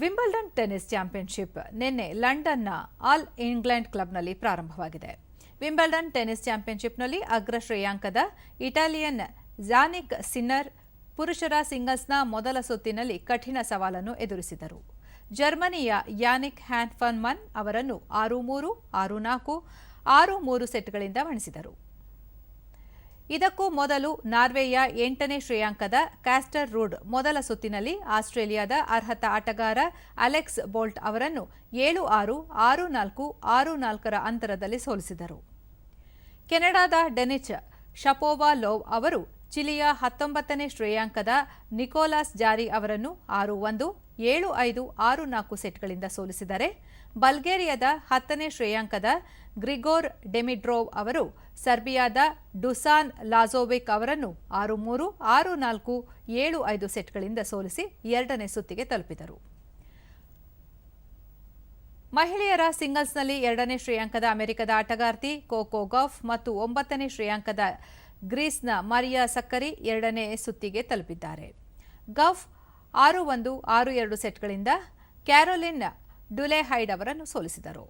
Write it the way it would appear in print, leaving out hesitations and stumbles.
Wimbledon tennis championship ನಿನ್ನೆ ಲಂಡನ್ನ all England ಕ್ಲಬ್ನಲ್ಲಿ ಪ್ರಾರಂಭವಾಗಿದೆ. ವಿಂಬಲ್ಡನ್ ಟೆನ್ನಿಸ್ ಚಾಂಪಿಯನ್ಶಿಪ್ನಲ್ಲಿ ಅಗ್ರ ಶ್ರೇಯಾಂಕದ ಇಟಾಲಿಯನ್ ಜಾನಿಕ್ ಸಿನ್ನರ್ ಪುರುಷರ ಸಿಂಗಲ್ಸ್ನ ಮೊದಲ ಸುತ್ತಿನಲ್ಲಿ ಕಠಿಣ ಸವಾಲನ್ನು ಎದುರಿಸಿದರು. ಜರ್ಮನಿಯ ಯಾನಿಕ್ ಹ್ಯಾನ್ಫನ್ಮನ್ ಅವರನ್ನು 6-3, 6-4, 6-3 ಸೆಟ್ಗಳಿಂದ ಮಣಿಸಿದರು. ಇದಕ್ಕೂ ಮೊದಲು ನಾರ್ವೆಯ 8ನೇ ಶ್ರೇಯಾಂಕದ ಕ್ಯಾಸ್ಟರ್ ರೂಡ್ ಮೊದಲ ಸುತ್ತಿನಲ್ಲಿ ಆಸ್ಟ್ರೇಲಿಯಾದ ಅರ್ಹತಾ ಆಟಗಾರ ಅಲೆಕ್ಸ್ ಬೋಲ್ಟ್ ಅವರನ್ನು 7-6, 6-4, 6-4ರ ಅಂತರದಲ್ಲಿ ಸೋಲಿಸಿದರು. ಕೆನಡಾದ ಡೆನಿಸ್ ಶಪೋವಾಲೋವ್ ಅವರು ಚಿಲಿಯ 19ನೇ ಶ್ರೇಯಾಂಕದ ನಿಕೋಲಾಸ್ ಜಾರಿ ಅವರನ್ನು 6-1, 7-5, 6-4 ಸೆಟ್ಗಳಿಂದ ಸೋಲಿಸಿದರೆ ಬಲ್ಗೇರಿಯಾದ 10ನೇ ಶ್ರೇಯಾಂಕದ ಗ್ರಿಗೋರ್ ಡೆಮಿಡ್ರೋವ್ ಅವರು ಸರ್ಬಿಯಾದ ಡುಸಾನ್ ಲಾಜೋವಿಕ್ ಅವರನ್ನು 6-3, 6-4, 7-5 ಸೆಟ್ಗಳಿಂದ ಸೋಲಿಸಿ ಎರಡನೇ ಸುತ್ತಿಗೆ ತಲುಪಿದರು. ಮಹಿಳೆಯರ ಸಿಂಗಲ್ಸ್ನಲ್ಲಿ 2ನೇ ಶ್ರೇಯಾಂಕದ ಅಮೆರಿಕದ ಆಟಗಾರ್ತಿ ಕೋಕೋ ಗೌಫ್ ಮತ್ತು 9ನೇ ಶ್ರೇಯಾಂಕದ ಗ್ರೀಸ್ನ ಮರಿಯಾ ಸಕ್ಕರಿ ಎರಡನೇ ಸುತ್ತಿಗೆ ತಲುಪಿದ್ದಾರೆ. ಗೌಫ್ 6-1, 6-2 ಸೆಟ್ಗಳಿಂದ ಕ್ಯಾರೋಲಿನ್ ಡುಲೆಹೈಡ್ ಅವರನ್ನು ಸೋಲಿಸಿದರು.